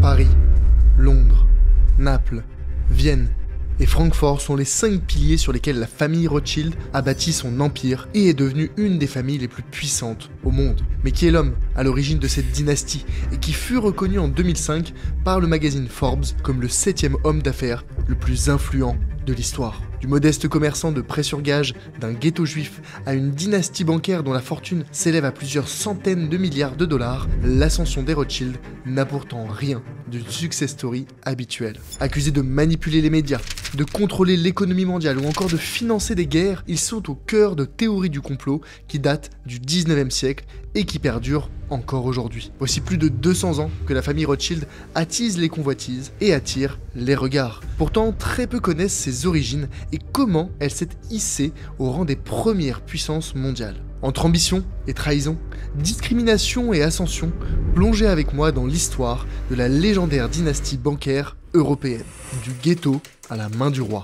Paris, Londres, Naples, Vienne et Francfort sont les 5 piliers sur lesquels la famille Rothschild a bâti son empire et est devenue une des familles les plus puissantes au monde. Mais qui est l'homme à l'origine de cette dynastie et qui fut reconnu en 2005 par le magazine Forbes comme le 7e homme d'affaires le plus influent de l'histoire. Du modeste commerçant de prêt sur gage d'un ghetto juif à une dynastie bancaire dont la fortune s'élève à plusieurs centaines de milliards de dollars, l'ascension des Rothschild n'a pourtant rien d'une success story habituelle. Accusés de manipuler les médias, de contrôler l'économie mondiale ou encore de financer des guerres, ils sont au cœur de théories du complot qui datent du 19e siècle et qui perdurent encore aujourd'hui. Voici plus de 200 ans que la famille Rothschild attise les convoitises et attire les regards. Pourtant, très peu connaissent ses origines et comment elle s'est hissée au rang des premières puissances mondiales. Entre ambition et trahison, discrimination et ascension, plongez avec moi dans l'histoire de la légendaire dynastie bancaire européenne, du ghetto à la main du roi.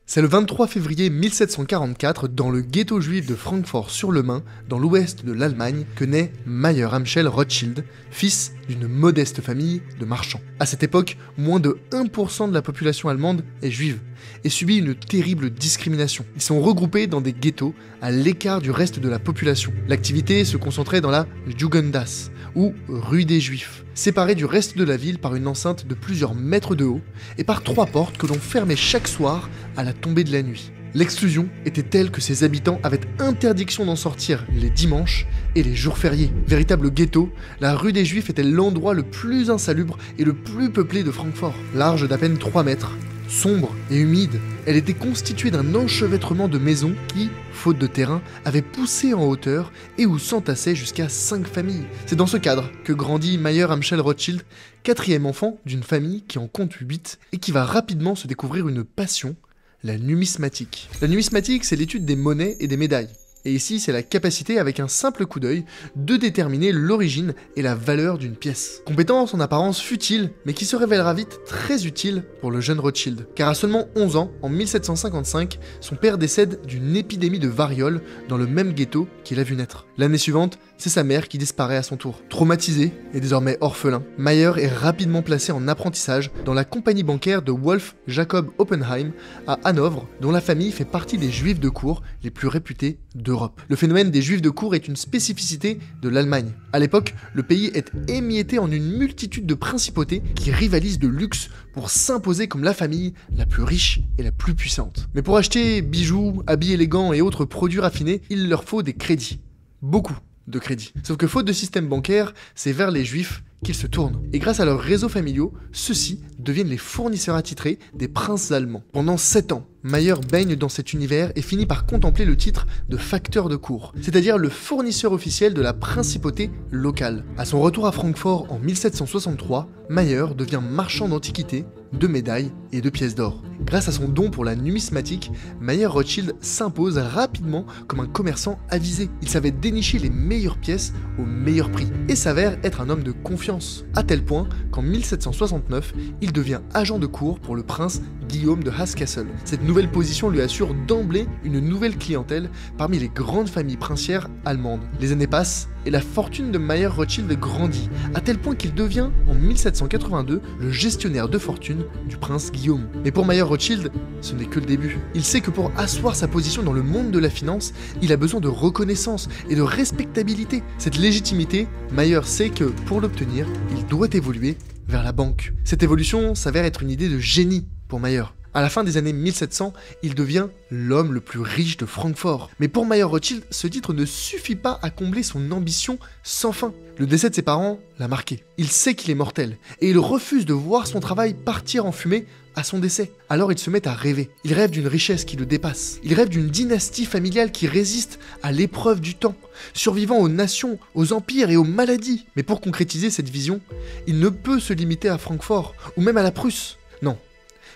C'est le 23 février 1744, dans le ghetto juif de Francfort-sur-le-Main, dans l'ouest de l'Allemagne, que naît Mayer Amschel Rothschild, fils d'une modeste famille de marchands. À cette époque, moins de 1% de la population allemande est juive et subit une terrible discrimination. Ils sont regroupés dans des ghettos à l'écart du reste de la population. L'activité se concentrait dans la Jugendas, ou rue des Juifs, séparée du reste de la ville par une enceinte de plusieurs mètres de haut et par 3 portes que l'on fermait chaque soir à la tombée de la nuit. L'exclusion était telle que ses habitants avaient interdiction d'en sortir les dimanches et les jours fériés. Véritable ghetto, la rue des Juifs était l'endroit le plus insalubre et le plus peuplé de Francfort. Large d'à peine 3 mètres, sombre et humide, elle était constituée d'un enchevêtrement de maisons qui, faute de terrain, avaient poussé en hauteur et où s'entassaient jusqu'à 5 familles. C'est dans ce cadre que grandit Mayer Amschel Rothschild, 4e enfant d'une famille qui en compte 8 et qui va rapidement se découvrir une passion, la numismatique. La numismatique, c'est l'étude des monnaies et des médailles. Et ici, c'est la capacité, avec un simple coup d'œil, de déterminer l'origine et la valeur d'une pièce. Compétence en apparence futile, mais qui se révélera vite très utile pour le jeune Rothschild. Car à seulement 11 ans, en 1755, son père décède d'une épidémie de variole dans le même ghetto qu'il a vu naître. L'année suivante, c'est sa mère qui disparaît à son tour. Traumatisé et désormais orphelin, Mayer est rapidement placé en apprentissage dans la compagnie bancaire de Wolf Jacob Oppenheim à Hanovre, dont la famille fait partie des juifs de cour les plus réputés d'Europe. Le phénomène des juifs de cour est une spécificité de l'Allemagne. À l'époque, le pays est émietté en une multitude de principautés qui rivalisent de luxe pour s'imposer comme la famille la plus riche et la plus puissante. Mais pour acheter bijoux, habits élégants et autres produits raffinés, il leur faut des crédits. Beaucoup de crédits. Sauf que faute de système bancaire, c'est vers les juifs qu'ils se tournent. Et grâce à leurs réseaux familiaux, ceux-ci deviennent les fournisseurs attitrés des princes allemands. Pendant 7 ans, Mayer baigne dans cet univers et finit par contempler le titre de facteur de cour, c'est-à-dire le fournisseur officiel de la principauté locale. À son retour à Francfort en 1763, Mayer devient marchand d'antiquités, de médailles et de pièces d'or. Grâce à son don pour la numismatique, Mayer Rothschild s'impose rapidement comme un commerçant avisé. Il savait dénicher les meilleures pièces au meilleur prix et s'avère être un homme de confiance, à tel point qu'en 1769, il devient agent de cour pour le prince Guillaume de Hesse-Kassel. Cette nouvelle position lui assure d'emblée une nouvelle clientèle parmi les grandes familles princières allemandes. Les années passent et la fortune de Mayer Rothschild grandit, à tel point qu'il devient, en 1782, le gestionnaire de fortune du prince Guillaume. Mais pour Mayer Rothschild, ce n'est que le début. Il sait que pour asseoir sa position dans le monde de la finance, il a besoin de reconnaissance et de respectabilité. Cette légitimité, Mayer sait que, pour l'obtenir, il doit évoluer vers la banque. Cette évolution s'avère être une idée de génie pour Mayer. À la fin des années 1700, il devient l'homme le plus riche de Francfort. Mais pour Mayer Rothschild, ce titre ne suffit pas à combler son ambition sans fin. Le décès de ses parents l'a marqué. Il sait qu'il est mortel et il refuse de voir son travail partir en fumée à son décès. Alors il se met à rêver. Il rêve d'une richesse qui le dépasse. Il rêve d'une dynastie familiale qui résiste à l'épreuve du temps, survivant aux nations, aux empires et aux maladies. Mais pour concrétiser cette vision, il ne peut se limiter à Francfort ou même à la Prusse. Non.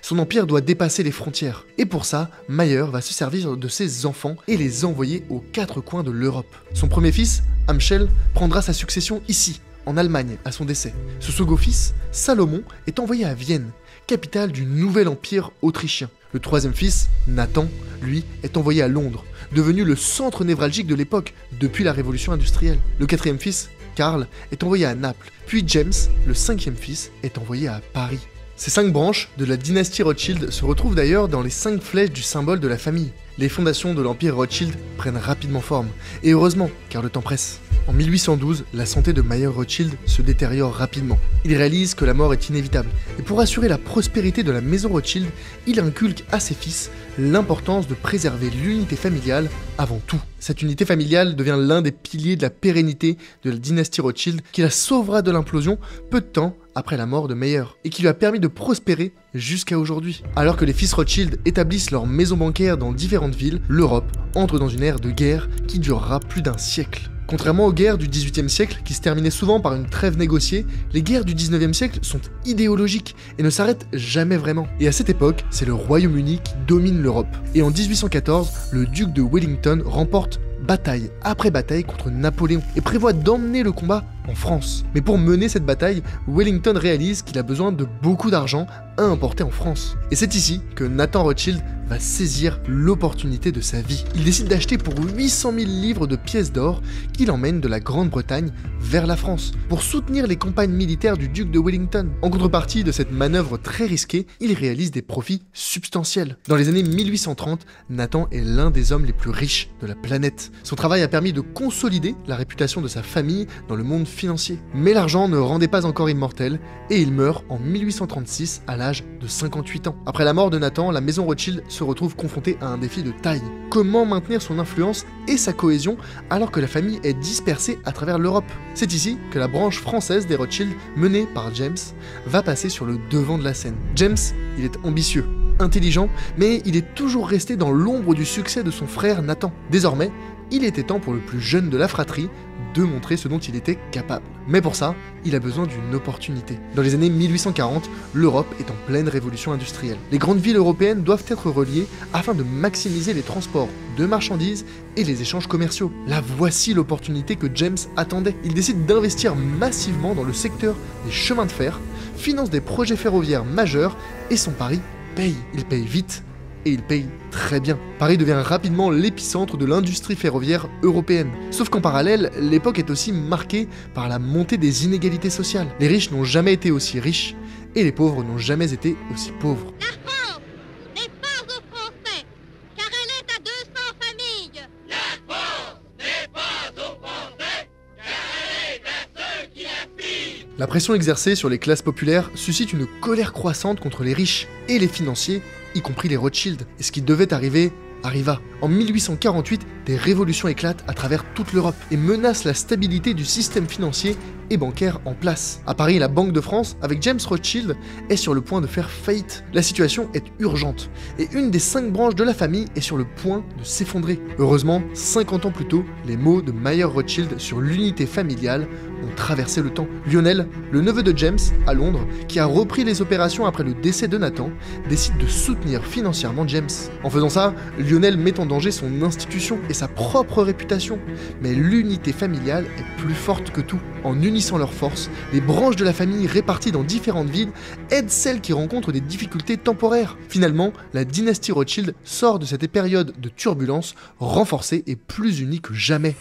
Son empire doit dépasser les frontières. Et pour ça, Mayer va se servir de ses enfants et les envoyer aux 4 coins de l'Europe. Son premier fils, Amschel, prendra sa succession ici, en Allemagne, à son décès. Ce second fils, Salomon, est envoyé à Vienne, capitale du nouvel empire autrichien. Le troisième fils, Nathan, lui, est envoyé à Londres, devenu le centre névralgique de l'époque depuis la révolution industrielle. Le quatrième fils, Karl, est envoyé à Naples, puis James, le 5e fils, est envoyé à Paris. Ces 5 branches de la dynastie Rothschild se retrouvent d'ailleurs dans les 5 flèches du symbole de la famille. Les fondations de l'empire Rothschild prennent rapidement forme, et heureusement, car le temps presse. En 1812, la santé de Mayer Rothschild se détériore rapidement. Il réalise que la mort est inévitable, et pour assurer la prospérité de la maison Rothschild, il inculque à ses fils l'importance de préserver l'unité familiale avant tout. Cette unité familiale devient l'un des piliers de la pérennité de la dynastie Rothschild qui la sauvera de l'implosion peu de temps après la mort de Mayer, et qui lui a permis de prospérer jusqu'à aujourd'hui. Alors que les fils Rothschild établissent leur maison bancaire dans différentes villes, l'Europe entre dans une ère de guerre qui durera plus d'un siècle. Contrairement aux guerres du XVIIIe siècle, qui se terminaient souvent par une trêve négociée, les guerres du XIXe siècle sont idéologiques et ne s'arrêtent jamais vraiment. Et à cette époque, c'est le Royaume-Uni qui domine l'Europe. Et en 1814, le duc de Wellington remporte bataille après bataille contre Napoléon et prévoit d'emmener le combat en France. Mais pour mener cette bataille, Wellington réalise qu'il a besoin de beaucoup d'argent à importer en France. Et c'est ici que Nathan Rothschild va saisir l'opportunité de sa vie. Il décide d'acheter pour 800 000 livres de pièces d'or qu'il emmène de la Grande-Bretagne vers la France pour soutenir les campagnes militaires du duc de Wellington. En contrepartie de cette manœuvre très risquée, il réalise des profits substantiels. Dans les années 1830, Nathan est l'un des hommes les plus riches de la planète. Son travail a permis de consolider la réputation de sa famille dans le monde financier. Mais l'argent ne rendait pas encore immortel et il meurt en 1836 à l'âge de 58 ans. Après la mort de Nathan, la maison Rothschild se retrouve confrontée à un défi de taille. Comment maintenir son influence et sa cohésion alors que la famille est dispersée à travers l'Europe? C'est ici que la branche française des Rothschild, menée par James, va passer sur le devant de la scène. James, il est ambitieux, intelligent, mais il est toujours resté dans l'ombre du succès de son frère Nathan. Désormais, il était temps pour le plus jeune de la fratrie de montrer ce dont il était capable. Mais pour ça, il a besoin d'une opportunité. Dans les années 1840, l'Europe est en pleine révolution industrielle. Les grandes villes européennes doivent être reliées afin de maximiser les transports de marchandises et les échanges commerciaux. Là, voici l'opportunité que James attendait. Il décide d'investir massivement dans le secteur des chemins de fer, finance des projets ferroviaires majeurs et son pari paye. Il paye vite et il paye très bien. Paris devient rapidement l'épicentre de l'industrie ferroviaire européenne. Sauf qu'en parallèle, l'époque est aussi marquée par la montée des inégalités sociales. Les riches n'ont jamais été aussi riches et les pauvres n'ont jamais été aussi pauvres. La France n'est pas aux Français, car elle est à 200 familles. La France n'est pas aux Français, car elle est à ceux qui la pillent. La pression exercée sur les classes populaires suscite une colère croissante contre les riches et les financiers, y compris les Rothschild. Et ce qui devait arriver arriva. En 1848, des révolutions éclatent à travers toute l'Europe et menacent la stabilité du système financier et bancaire en place. À Paris, la Banque de France, avec James Rothschild, est sur le point de faire faillite. La situation est urgente et une des 5 branches de la famille est sur le point de s'effondrer. Heureusement, 50 ans plus tôt, les mots de Mayer Rothschild sur l'unité familiale ont traversé le temps. Lionel, le neveu de James, à Londres, qui a repris les opérations après le décès de Nathan, décide de soutenir financièrement James. En faisant ça, Lionel met en danger son institution et sa propre réputation. Mais l'unité familiale est plus forte que tout. En unissant leurs forces, les branches de la famille réparties dans différentes villes aident celles qui rencontrent des difficultés temporaires. Finalement, la dynastie Rothschild sort de cette période de turbulence renforcée et plus unie que jamais.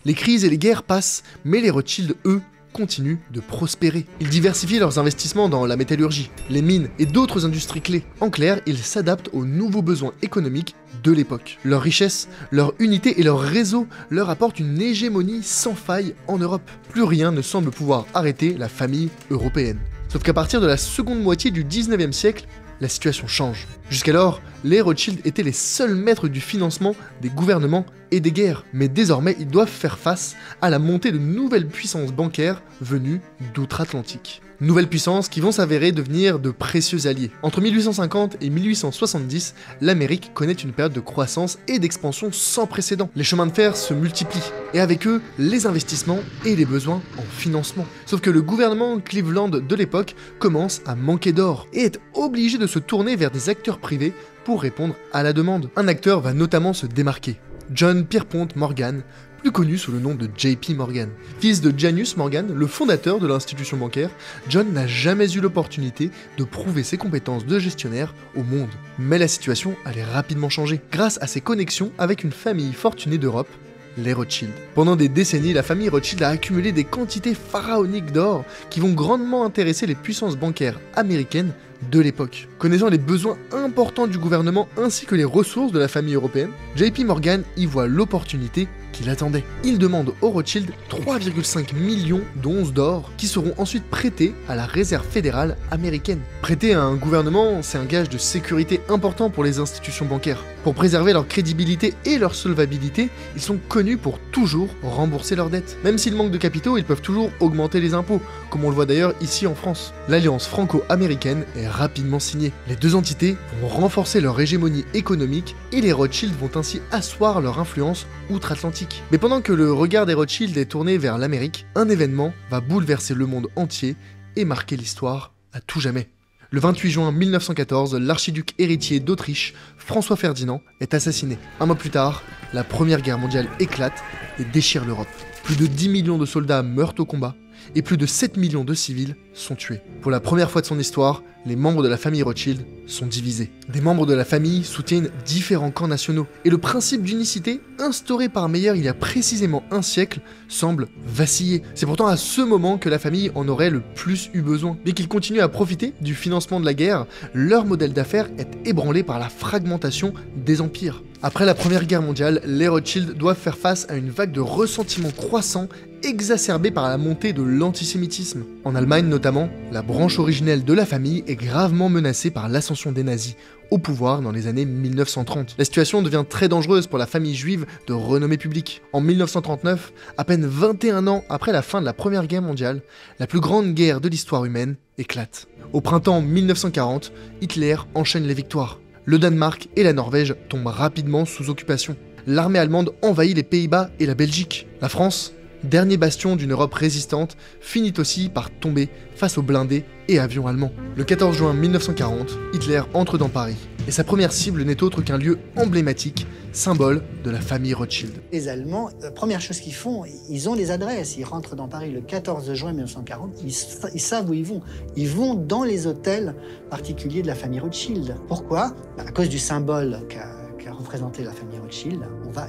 Les crises et les guerres passent, mais les Rothschild, eux, continuent de prospérer. Ils diversifient leurs investissements dans la métallurgie, les mines et d'autres industries clés. En clair, ils s'adaptent aux nouveaux besoins économiques de l'époque. Leur richesse, leur unité et leur réseau leur apportent une hégémonie sans faille en Europe. Plus rien ne semble pouvoir arrêter la famille européenne. Sauf qu'à partir de la seconde moitié du 19e siècle, la situation change. Jusqu'alors, les Rothschild étaient les seuls maîtres du financement des gouvernements et des guerres. Mais désormais, ils doivent faire face à la montée de nouvelles puissances bancaires venues d'outre-Atlantique. Nouvelles puissances qui vont s'avérer devenir de précieux alliés. Entre 1850 et 1870, l'Amérique connaît une période de croissance et d'expansion sans précédent. Les chemins de fer se multiplient, et avec eux, les investissements et les besoins en financement. Sauf que le gouvernement Cleveland de l'époque commence à manquer d'or, et est obligé de se tourner vers des acteurs privés pour répondre à la demande. Un acteur va notamment se démarquer, John Pierpont Morgan, plus connu sous le nom de JP Morgan. Fils de Janus Morgan, le fondateur de l'institution bancaire, John n'a jamais eu l'opportunité de prouver ses compétences de gestionnaire au monde. Mais la situation allait rapidement changer. Grâce à ses connexions avec une famille fortunée d'Europe, les Rothschild. Pendant des décennies, la famille Rothschild a accumulé des quantités pharaoniques d'or qui vont grandement intéresser les puissances bancaires américaines de l'époque. Connaissant les besoins importants du gouvernement ainsi que les ressources de la famille européenne, JP Morgan y voit l'opportunité qu'il attendait. Il demande aux Rothschild 3,5 millions d'onces d'or qui seront ensuite prêtés à la Réserve fédérale américaine. Prêter à un gouvernement, c'est un gage de sécurité important pour les institutions bancaires. Pour préserver leur crédibilité et leur solvabilité, ils sont connus pour toujours rembourser leurs dettes. Même s'ils manquent de capitaux, ils peuvent toujours augmenter les impôts, comme on le voit d'ailleurs ici en France. L'alliance franco-américaine est rapidement signée. Les deux entités vont renforcer leur hégémonie économique et les Rothschild vont ainsi asseoir leur influence outre-Atlantique. Mais pendant que le regard des Rothschild est tourné vers l'Amérique, un événement va bouleverser le monde entier et marquer l'histoire à tout jamais. Le 28 juin 1914, l'archiduc héritier d'Autriche, François Ferdinand, est assassiné. Un mois plus tard, la Première Guerre mondiale éclate et déchire l'Europe. Plus de 10 millions de soldats meurent au combat et plus de 7 millions de civils sont tués. Pour la première fois de son histoire, les membres de la famille Rothschild sont divisés. Des membres de la famille soutiennent différents camps nationaux et le principe d'unicité, instauré par Meyer il y a précisément un siècle, semble vaciller. C'est pourtant à ce moment que la famille en aurait le plus eu besoin. Bien qu'ils continuent à profiter du financement de la guerre, leur modèle d'affaires est ébranlé par la fragmentation des empires. Après la Première Guerre mondiale, les Rothschild doivent faire face à une vague de ressentiment croissant exacerbée par la montée de l'antisémitisme. En Allemagne notamment, la branche originelle de la famille est gravement menacée par l'ascension des nazis au pouvoir dans les années 1930. La situation devient très dangereuse pour la famille juive de renommée publique. En 1939, à peine 21 ans après la fin de la Première Guerre mondiale, la plus grande guerre de l'histoire humaine éclate. Au printemps 1940, Hitler enchaîne les victoires. Le Danemark et la Norvège tombent rapidement sous occupation. L'armée allemande envahit les Pays-Bas et la Belgique. La France, dernier bastion d'une Europe résistante, finit aussi par tomber face aux blindés et avions allemands. Le 14 juin 1940, Hitler entre dans Paris. Et sa première cible n'est autre qu'un lieu emblématique, symbole de la famille Rothschild. Les Allemands, la première chose qu'ils font, ils ont les adresses. Ils rentrent dans Paris le 14 juin 1940, ils savent où ils vont. Ils vont dans les hôtels particuliers de la famille Rothschild. Pourquoi ? À cause du symbole qu'a représenté la famille Rothschild.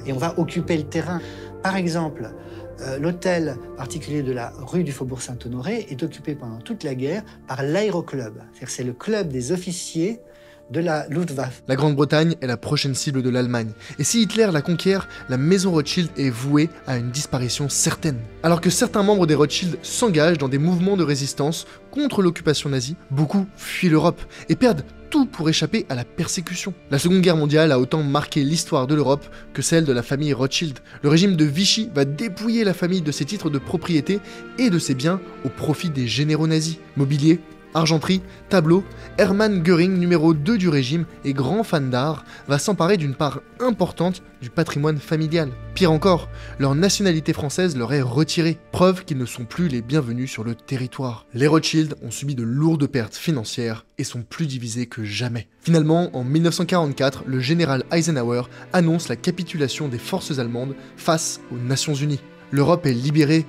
On va occuper le terrain. Par exemple, l'hôtel particulier de la rue du Faubourg Saint-Honoré est occupé pendant toute la guerre par l'Aéroclub. C'est le club des officiers de la Luftwaffe. La Grande-Bretagne est la prochaine cible de l'Allemagne. Et si Hitler la conquiert, la maison Rothschild est vouée à une disparition certaine. Alors que certains membres des Rothschild s'engagent dans des mouvements de résistance contre l'occupation nazie, beaucoup fuient l'Europe et perdent tout pour échapper à la persécution. La Seconde Guerre mondiale a autant marqué l'histoire de l'Europe que celle de la famille Rothschild. Le régime de Vichy va dépouiller la famille de ses titres de propriété et de ses biens au profit des généraux nazis. Mobilier, argenterie, tableaux, Hermann Göring, numéro 2 du régime et grand fan d'art, va s'emparer d'une part importante du patrimoine familial. Pire encore, leur nationalité française leur est retirée, preuve qu'ils ne sont plus les bienvenus sur le territoire. Les Rothschild ont subi de lourdes pertes financières et sont plus divisés que jamais. Finalement, en 1944, le général Eisenhower annonce la capitulation des forces allemandes face aux Nations Unies. L'Europe est libérée,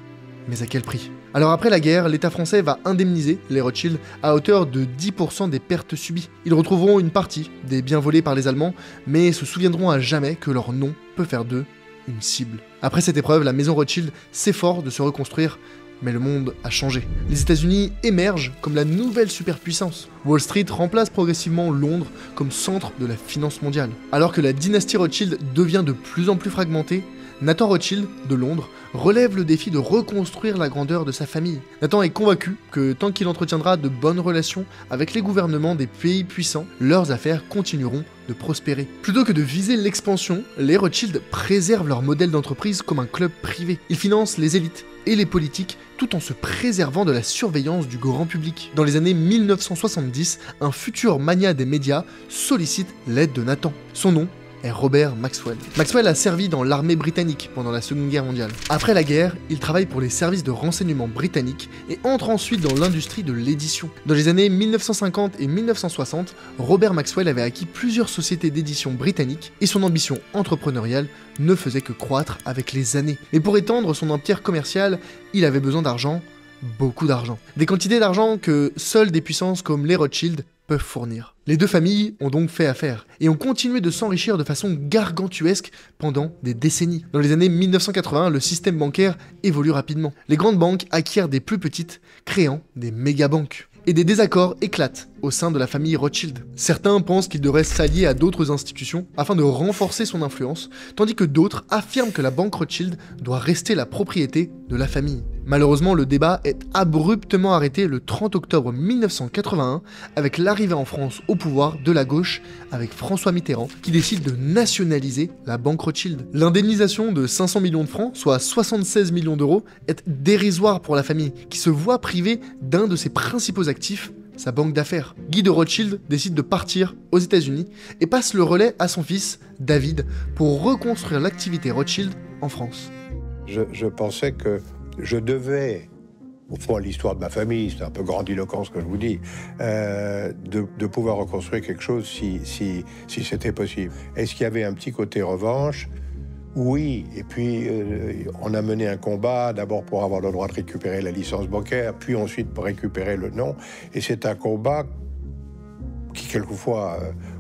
mais à quel prix ? Alors après la guerre, l'État français va indemniser les Rothschild à hauteur de 10% des pertes subies. Ils retrouveront une partie des biens volés par les Allemands, mais se souviendront à jamais que leur nom peut faire d'eux une cible. Après cette épreuve, la maison Rothschild s'efforce de se reconstruire, mais le monde a changé. Les États-Unis émergent comme la nouvelle superpuissance. Wall Street remplace progressivement Londres comme centre de la finance mondiale. Alors que la dynastie Rothschild devient de plus en plus fragmentée, Nathan Rothschild, de Londres, relève le défi de reconstruire la grandeur de sa famille. Nathan est convaincu que tant qu'il entretiendra de bonnes relations avec les gouvernements des pays puissants, leurs affaires continueront de prospérer. Plutôt que de viser l'expansion, les Rothschild préservent leur modèle d'entreprise comme un club privé. Ils financent les élites et les politiques tout en se préservant de la surveillance du grand public. Dans les années 1970, un futur magnat des médias sollicite l'aide de Nathan. Son nom est Robert Maxwell. Maxwell a servi dans l'armée britannique pendant la Seconde Guerre mondiale. Après la guerre, il travaille pour les services de renseignement britanniques et entre ensuite dans l'industrie de l'édition. Dans les années 1950 et 1960, Robert Maxwell avait acquis plusieurs sociétés d'édition britanniques et son ambition entrepreneuriale ne faisait que croître avec les années. Mais pour étendre son empire commercial, il avait besoin d'argent, beaucoup d'argent. Des quantités d'argent que seules des puissances comme les Rothschild peuvent fournir. Les deux familles ont donc fait affaire et ont continué de s'enrichir de façon gargantuesque pendant des décennies. Dans les années 1980, le système bancaire évolue rapidement. Les grandes banques acquièrent des plus petites, créant des méga-banques. Et des désaccords éclatent au sein de la famille Rothschild. Certains pensent qu'il devrait s'allier à d'autres institutions afin de renforcer son influence, tandis que d'autres affirment que la banque Rothschild doit rester la propriété de la famille. Malheureusement, le débat est abruptement arrêté le 30 octobre 1981 avec l'arrivée en France au pouvoir de la gauche avec François Mitterrand qui décide de nationaliser la banque Rothschild. L'indemnisation de 500 millions de francs, soit 76 millions d'euros, est dérisoire pour la famille qui se voit privée d'un de ses principaux actifs, sa banque d'affaires. Guy de Rothschild décide de partir aux États-Unis et passe le relais à son fils, David, pour reconstruire l'activité Rothschild en France. Je pensais que je devais, au fond, l'histoire de ma famille, c'est un peu grandiloquent ce que je vous dis, de pouvoir reconstruire quelque chose si c'était possible. Est-ce qu'il y avait un petit côté revanche ? Oui, et puis on a mené un combat, d'abord pour avoir le droit de récupérer la licence bancaire, puis ensuite pour récupérer le nom. Et c'est un combat qui, quelquefois,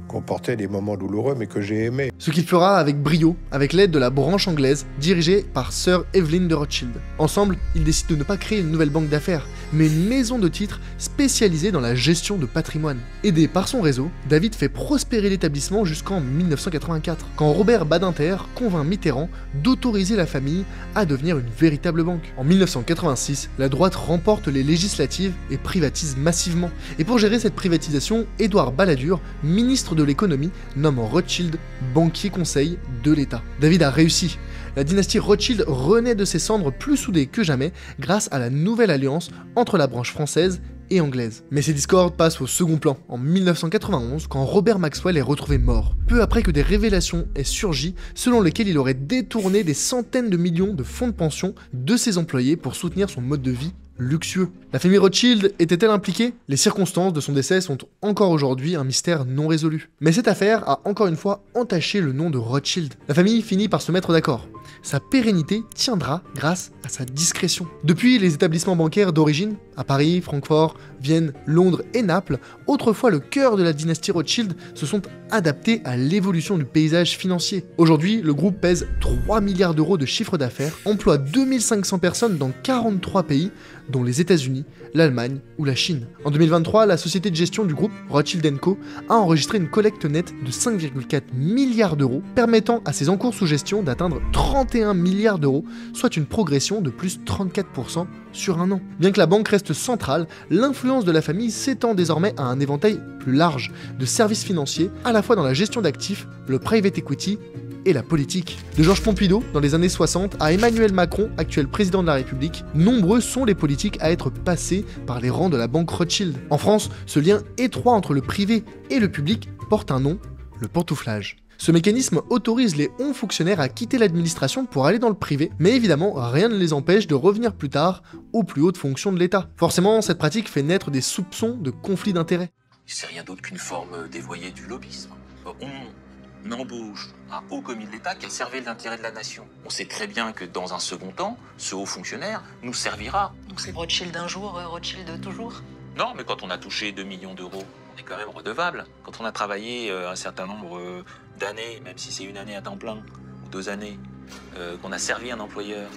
comportait des moments douloureux, mais que j'ai aimé. Ce qu'il fera avec brio, avec l'aide de la branche anglaise, dirigée par Sir Evelyn de Rothschild. Ensemble, ils décident de ne pas créer une nouvelle banque d'affaires, mais une maison de titres spécialisée dans la gestion de patrimoine. Aidé par son réseau, David fait prospérer l'établissement jusqu'en 1984, quand Robert Badinter convainc Mitterrand d'autoriser la famille à devenir une véritable banque. En 1986, la droite remporte les législatives et privatise massivement. Et pour gérer cette privatisation, Édouard Balladur, ministre de l'économie, nomme Rothschild banquier conseil de l'État. David a réussi. La dynastie Rothschild renaît de ses cendres plus soudée que jamais grâce à la nouvelle alliance entre la branche française et anglaise. Mais ces discordes passent au second plan en 1991 quand Robert Maxwell est retrouvé mort, peu après que des révélations aient surgi selon lesquelles il aurait détourné des centaines de millions de fonds de pension de ses employés pour soutenir son mode de vie luxueux. La famille Rothschild était-elle impliquée ? Les circonstances de son décès sont encore aujourd'hui un mystère non résolu. Mais cette affaire a encore une fois entaché le nom de Rothschild. La famille finit par se mettre d'accord. Sa pérennité tiendra grâce à sa discrétion. Depuis les établissements bancaires d'origine, à Paris, Francfort, Vienne, Londres et Naples, autrefois le cœur de la dynastie Rothschild, se sont adaptés à l'évolution du paysage financier. Aujourd'hui, le groupe pèse 3 milliards d'euros de chiffre d'affaires, emploie 2500 personnes dans 43 pays, dont les États-Unis, l'Allemagne ou la Chine. En 2023, la société de gestion du groupe Rothschild & Co a enregistré une collecte nette de 5,4 milliards d'euros, permettant à ses encours sous gestion d'atteindre 31 milliards d'euros, soit une progression de plus 34% sur un an. Bien que la banque reste centrale, l'influence de la famille s'étend désormais à un éventail plus large de services financiers, à la fois dans la gestion d'actifs, le private equity et la politique. De Georges Pompidou dans les années 60 à Emmanuel Macron, actuel président de la République, nombreux sont les politiques à être passés par les rangs de la banque Rothschild. En France, ce lien étroit entre le privé et le public porte un nom, le pantouflage. Ce mécanisme autorise les hauts fonctionnaires à quitter l'administration pour aller dans le privé, mais évidemment, rien ne les empêche de revenir plus tard aux plus hautes fonctions de l'État. Forcément, cette pratique fait naître des soupçons de conflits d'intérêts. C'est rien d'autre qu'une forme dévoyée du lobbyisme. On embauche un haut commis de l'État qui a servi l'intérêt de la nation. On sait très bien que dans un second temps, ce haut fonctionnaire nous servira. Donc c'est Rothschild d'un jour, Rothschild de toujours ? Non, mais quand on a touché 2 millions d'euros, on est quand même redevable. Quand on a travaillé un certain nombre d'années, même si c'est une année à temps plein, ou 2 années, qu'on a servi un employeur,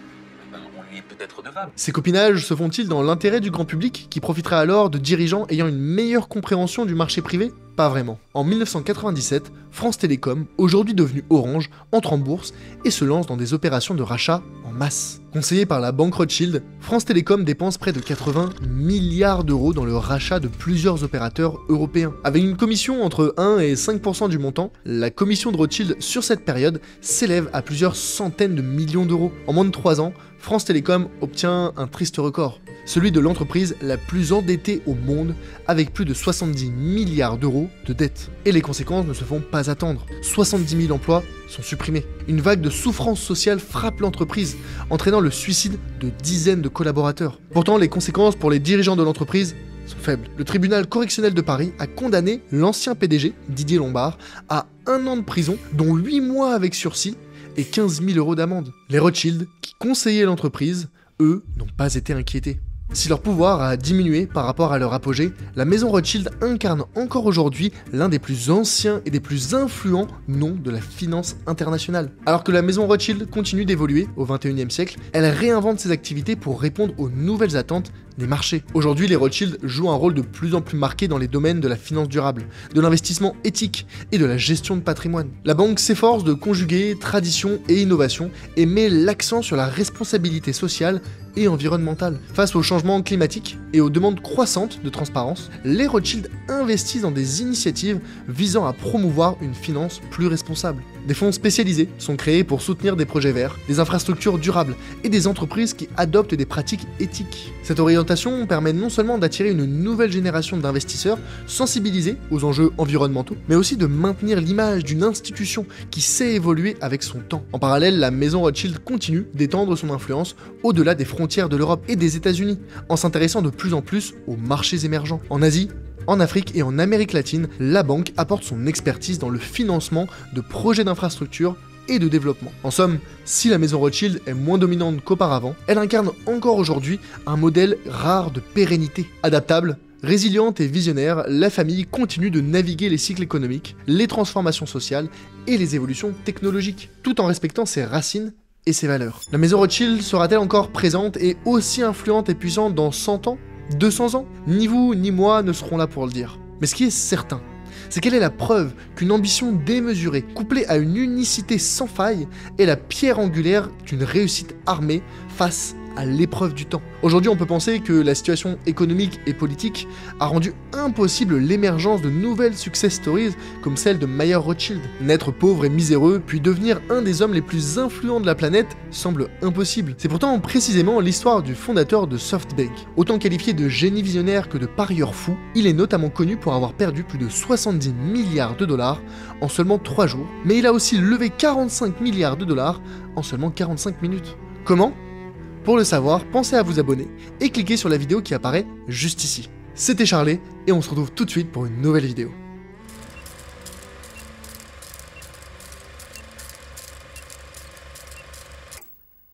on lui est peut-être redevable. Ces copinages se font-ils dans l'intérêt du grand public, qui profiterait alors de dirigeants ayant une meilleure compréhension du marché privé ? Pas vraiment. En 1997, France Télécom, aujourd'hui devenue Orange, entre en bourse et se lance dans des opérations de rachat en masse. Conseillé par la banque Rothschild, France Télécom dépense près de 80 milliards d'euros dans le rachat de plusieurs opérateurs européens. Avec une commission entre 1 et 5% du montant, la commission de Rothschild sur cette période s'élève à plusieurs centaines de millions d'euros. En moins de 3 ans, France Télécom obtient un triste record, celui de l'entreprise la plus endettée au monde, avec plus de 70 milliards d'euros de dettes. Et les conséquences ne se font pas attendre. 70 000 emplois sont supprimés. Une vague de souffrance sociale frappe l'entreprise, entraînant le suicide de dizaines de collaborateurs. Pourtant, les conséquences pour les dirigeants de l'entreprise sont faibles. Le tribunal correctionnel de Paris a condamné l'ancien PDG, Didier Lombard, à 1 an de prison, dont 8 mois avec sursis, et 15 000 euros d'amende. Les Rothschild, qui conseillaient l'entreprise, eux, n'ont pas été inquiétés. Si leur pouvoir a diminué par rapport à leur apogée, la maison Rothschild incarne encore aujourd'hui l'un des plus anciens et des plus influents noms de la finance internationale. Alors que la maison Rothschild continue d'évoluer au XXIe siècle, elle réinvente ses activités pour répondre aux nouvelles attentes des marchés. Aujourd'hui, les Rothschild jouent un rôle de plus en plus marqué dans les domaines de la finance durable, de l'investissement éthique et de la gestion de patrimoine. La banque s'efforce de conjuguer tradition et innovation et met l'accent sur la responsabilité sociale et environnementale. Face aux changements climatiques et aux demandes croissantes de transparence, les Rothschild investissent dans des initiatives visant à promouvoir une finance plus responsable. Des fonds spécialisés sont créés pour soutenir des projets verts, des infrastructures durables et des entreprises qui adoptent des pratiques éthiques. Cette orientation permet non seulement d'attirer une nouvelle génération d'investisseurs sensibilisés aux enjeux environnementaux, mais aussi de maintenir l'image d'une institution qui sait évoluer avec son temps. En parallèle, la maison Rothschild continue d'étendre son influence au-delà des frontières de l'Europe et des États-Unis, en s'intéressant de plus en plus aux marchés émergents. En Asie, en Afrique et en Amérique latine, la banque apporte son expertise dans le financement de projets d'infrastructure et de développement. En somme, si la maison Rothschild est moins dominante qu'auparavant, elle incarne encore aujourd'hui un modèle rare de pérennité. Adaptable, résiliente et visionnaire, la famille continue de naviguer les cycles économiques, les transformations sociales et les évolutions technologiques, tout en respectant ses racines et ses valeurs. La maison Rothschild sera-t-elle encore présente et aussi influente et puissante dans 100 ans, 200 ans? Ni vous ni moi ne serons là pour le dire. Mais ce qui est certain, c'est qu'elle est la preuve qu'une ambition démesurée, couplée à une unicité sans faille, est la pierre angulaire d'une réussite armée face à l'épreuve du temps. Aujourd'hui, on peut penser que la situation économique et politique a rendu impossible l'émergence de nouvelles success stories comme celle de Mayer Rothschild. Naître pauvre et miséreux, puis devenir un des hommes les plus influents de la planète semble impossible. C'est pourtant précisément l'histoire du fondateur de SoftBank. Autant qualifié de génie visionnaire que de parieur fou, il est notamment connu pour avoir perdu plus de 70 milliards de dollars en seulement 3 jours, mais il a aussi levé 45 milliards de dollars en seulement 45 minutes. Comment ? Pour le savoir, pensez à vous abonner et cliquez sur la vidéo qui apparaît juste ici. C'était Charlet et on se retrouve tout de suite pour une nouvelle vidéo.